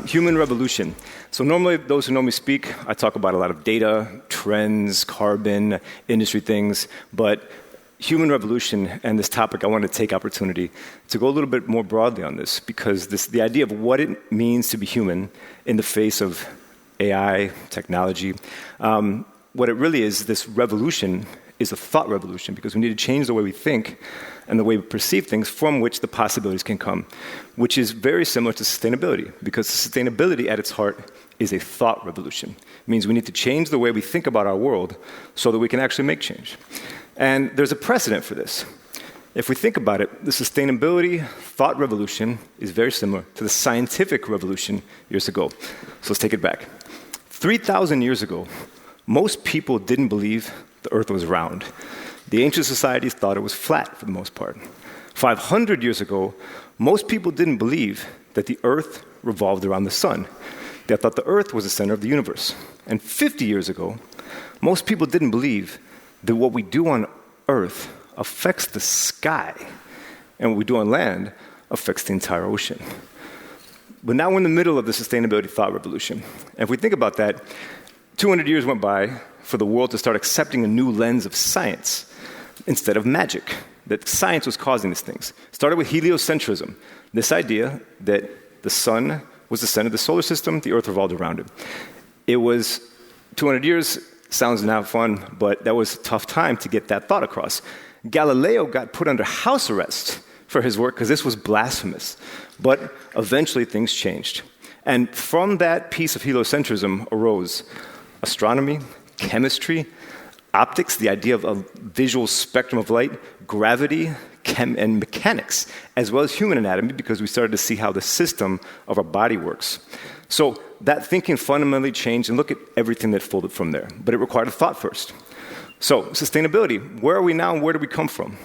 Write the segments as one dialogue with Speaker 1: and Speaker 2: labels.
Speaker 1: human revolution. So normally, those who know me speak, I talk about a lot of data, trends, carbon, industry things, but human revolution and this topic, I want to take opportunity to go a little bit more broadly on this, because the idea of what it means to be human in the face of AI, technology, what it really is, this revolution is a thought revolution, because we need to change the way we think and the way we perceive things from which the possibilities can come, which is very similar to sustainability, because sustainability at its heart is a thought revolution. It means we need to change the way we think about our world so that we can actually make change. And there's a precedent for this. If we think about it, the sustainability thought revolution is very similar to the scientific revolution years ago. So let's take it back. 3,000 years ago, most people didn't believe the earth was round. The ancient societies thought it was flat for the most part. 500 years ago, most people didn't believe that the earth revolved around the sun. They thought the earth was the center of the universe. And 50 years ago, most people didn't believe that what we do on earth affects the sky, and what we do on land affects the entire ocean. But now we're in the middle of the sustainability thought revolution. And if we think about that, 200 years went by for the world to start accepting a new lens of science instead of magic, that science was causing these things. Started with heliocentrism, this idea that the sun was the center of the solar system, the earth revolved around it. It was 200 years, sounds now fun, but that was a tough time to get that thought across. Galileo got put under house arrest for his work because this was blasphemous. But eventually things changed. And from that piece of heliocentrism arose astronomy, chemistry, optics, the idea of a visual spectrum of light, gravity, and mechanics, as well as human anatomy, because we started to see how the system of our body works. So that thinking fundamentally changed, and look at everything that folded from there. But it required a thought first. So sustainability, where are we now and where do we come from?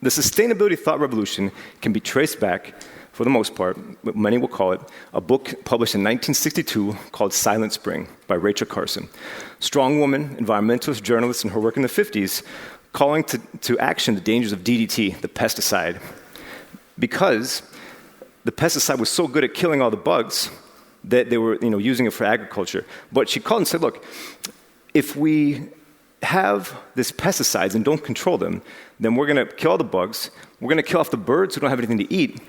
Speaker 1: The sustainability thought revolution can be traced back, for the most part, what many will call it, a book published in 1962 called Silent Spring by Rachel Carson. Strong woman, environmentalist, journalist in her work in the 50s, calling to action the dangers of DDT, the pesticide, because the pesticide was so good at killing all the bugs that they were using it for agriculture. But she called and said, look, if we have these pesticides and don't control them, then we're going to kill all the bugs, we're going to kill off the birds who don't have anything to eat,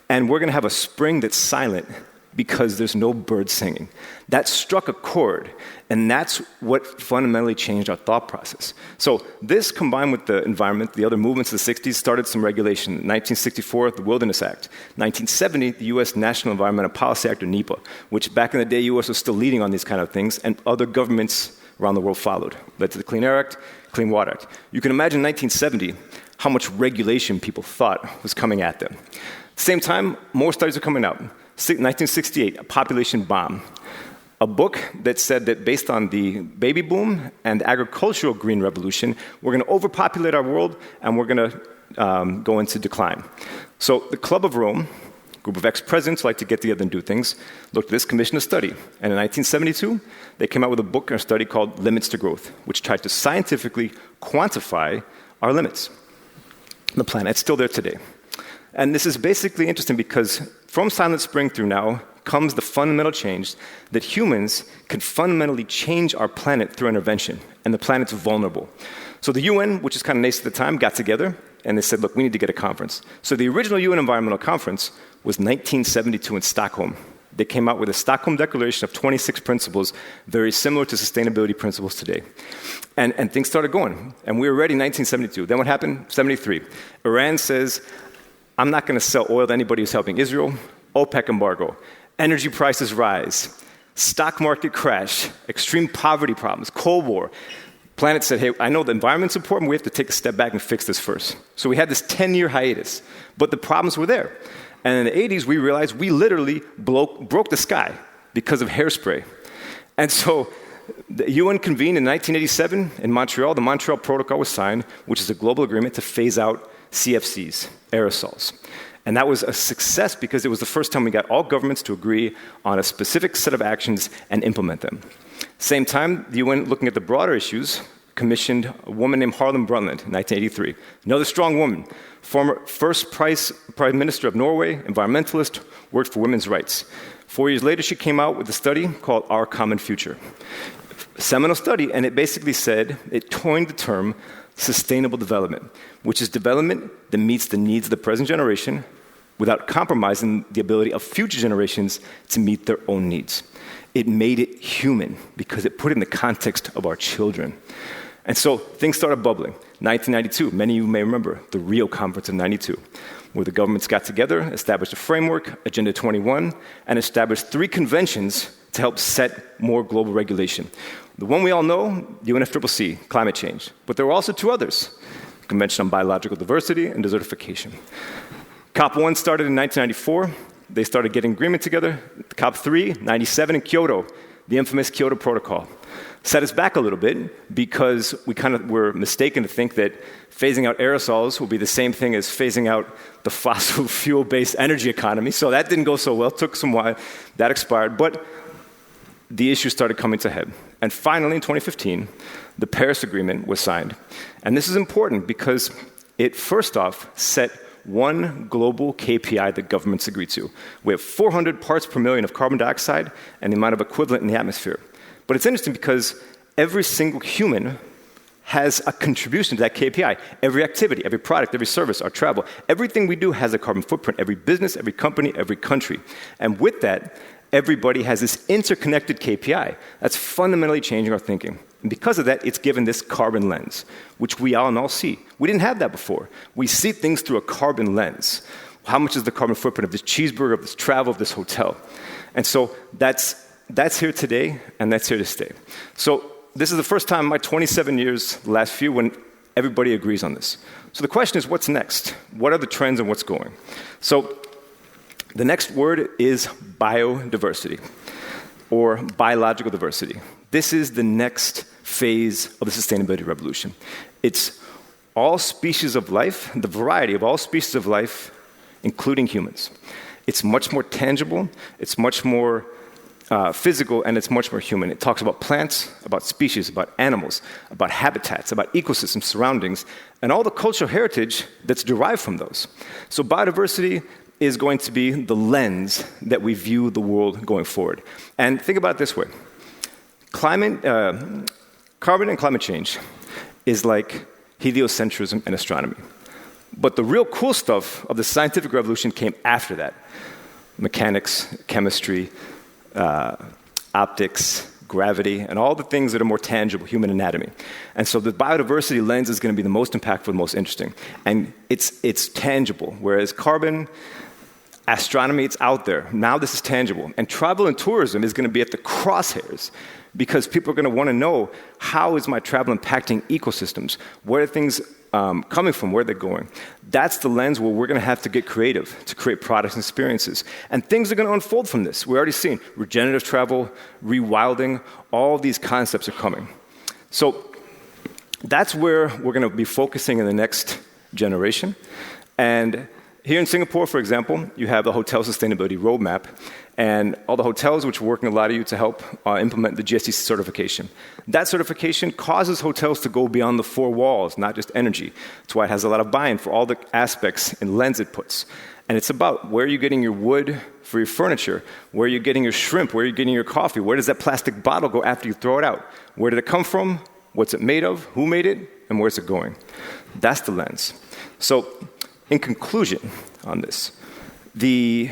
Speaker 1: and we're going to have a spring that's silent because there's no birds singing. That struck a chord, and that's what fundamentally changed our thought process. So this, combined with the environment, the other movements of the 60s, started some regulation. 1964, the Wilderness Act. 1970, the U.S. National Environmental Policy Act, or NEPA, which back in the day, U.S. was still leading on these kind of things, and other governments around the world followed. Led to the Clean Air Act, Clean Water Act. You can imagine in 1970 how much regulation people thought was coming at them. At the same time, more studies are coming out. 1968, A Population Bomb, a book that said that based on the baby boom and the agricultural green revolution, we're going to overpopulate our world and we're going to go into decline. So the Club of Rome, a group of ex-presidents who like to get together and do things, looked at this, commissioned a study. And in 1972, they came out with a book or a study called Limits to Growth, which tried to scientifically quantify our limits. The planet's still there today. And this is basically interesting because from Silent Spring through now comes the fundamental change that humans can fundamentally change our planet through intervention, and the planet's vulnerable. So the UN, which is kind of nascent at the time, got together, and they said, look, we need to get a conference. So the original UN Environmental Conference was 1972 in Stockholm. They came out with a Stockholm Declaration of 26 principles, very similar to sustainability principles today. And things started going, and we were ready in 1972. Then what happened? 73. Iran says, I'm not going to sell oil to anybody who's helping Israel. OPEC embargo. Energy prices rise. Stock market crash. Extreme poverty problems. Cold War. Planet said, hey, I know the environment's important, but we have to take a step back and fix this first. So we had this 10-year hiatus, but the problems were there. And in the 80s, we realized we literally broke the sky because of hairspray. And so the UN convened in 1987 in Montreal. The Montreal Protocol was signed, which is a global agreement to phase out CFCs, aerosols. And that was a success because it was the first time we got all governments to agree on a specific set of actions and implement them. Same time, the UN, looking at the broader issues, commissioned a woman named Harlem Brundtland in 1983. Another strong woman, former first Prime Minister of Norway, environmentalist, worked for women's rights. 4 years later, she came out with a study called Our Common Future. A seminal study, and it basically said, it coined the term sustainable development, which is development that meets the needs of the present generation without compromising the ability of future generations to meet their own needs. It made it human because it put it in the context of our children. And so things started bubbling. 1992, many of you may remember the Rio Conference of 92, where the governments got together, established a framework, Agenda 21, and established 3 conventions to help set more global regulation. The one we all know, UNFCCC, climate change. But there were also 2 others, Convention on Biological Diversity and Desertification. COP1 started in 1994. They started getting agreement together. COP3, 97 in Kyoto, the infamous Kyoto Protocol. Set us back a little bit because we kind of were mistaken to think that phasing out aerosols will be the same thing as phasing out the fossil fuel-based energy economy. So that didn't go so well, took some while, that expired. But the issue started coming to head. And finally, in 2015, the Paris Agreement was signed. And this is important because it, first off, set one global KPI that governments agreed to. We have 400 parts per million of carbon dioxide and the amount of equivalent in the atmosphere. But it's interesting because every single human has a contribution to that KPI. Every activity, every product, every service, our travel, everything we do has a carbon footprint. Every business, every company, every country. And with that, everybody has this interconnected KPI. That's fundamentally changing our thinking. And because of that, it's given this carbon lens, which we all now see. We didn't have that before. We see things through a carbon lens. How much is the carbon footprint of this cheeseburger, of this travel, of this hotel? And so that's here today, and that's here to stay. So this is the first time in my 27 years, the last few, when everybody agrees on this. So the question is, what's next? What are the trends and what's going? So the next word is biodiversity, or biological diversity. This is the next phase of the sustainability revolution. It's all species of life, the variety of all species of life, including humans. It's much more tangible, it's much more physical, and it's much more human. It talks about plants, about species, about animals, about habitats, about ecosystems, surroundings, and all the cultural heritage that's derived from those. So biodiversity is going to be the lens that we view the world going forward. And think about it this way. Carbon and climate change is like heliocentrism and astronomy. But the real cool stuff of the scientific revolution came after that. Mechanics, chemistry, optics, gravity, and all the things that are more tangible, human anatomy. And so the biodiversity lens is going to be the most impactful and most interesting. And it's tangible, whereas carbon, astronomy, it's out there. Now this is tangible. And travel and tourism is going to be at the crosshairs because people are going to want to know, how is my travel impacting ecosystems? Where are things coming from? Where they're going? That's the lens where we're going to have to get creative to create products and experiences. And things are going to unfold from this. We're already seeing regenerative travel, rewilding, all these concepts are coming. So that's where we're going to be focusing in the next generation. And here in Singapore, for example, you have the Hotel Sustainability Roadmap, and all the hotels, which are working a lot of you to help implement the GSC certification. That certification causes hotels to go beyond the 4 walls, not just energy. That's why it has a lot of buy-in for all the aspects and lens it puts. And it's about where you're getting your wood for your furniture, where you're getting your shrimp, where you're getting your coffee, where does that plastic bottle go after you throw it out? Where did it come from? What's it made of? Who made it? And where's it going? That's the lens. So, in conclusion on this, the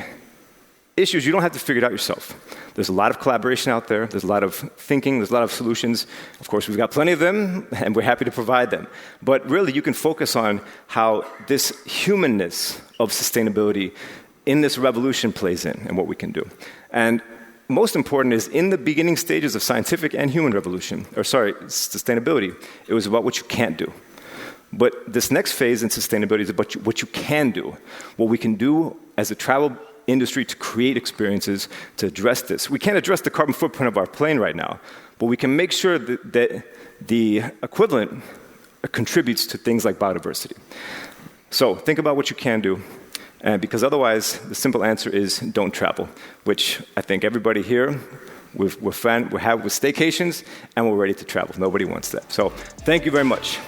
Speaker 1: issues, you don't have to figure it out yourself. There's a lot of collaboration out there. There's a lot of thinking. There's a lot of solutions. Of course, we've got plenty of them, and we're happy to provide them. But really, you can focus on how this humanness of sustainability in this revolution plays in and what we can do. And most important is, in the beginning stages of scientific and human revolution, sustainability, it was about what you can't do. But this next phase in sustainability is about what you can do, what we can do as a travel industry to create experiences to address this. We can't address the carbon footprint of our plane right now, but we can make sure that the equivalent contributes to things like biodiversity. So think about what you can do, because otherwise the simple answer is don't travel, which I think everybody here, we're with staycations and we're ready to travel. Nobody wants that. So thank you very much.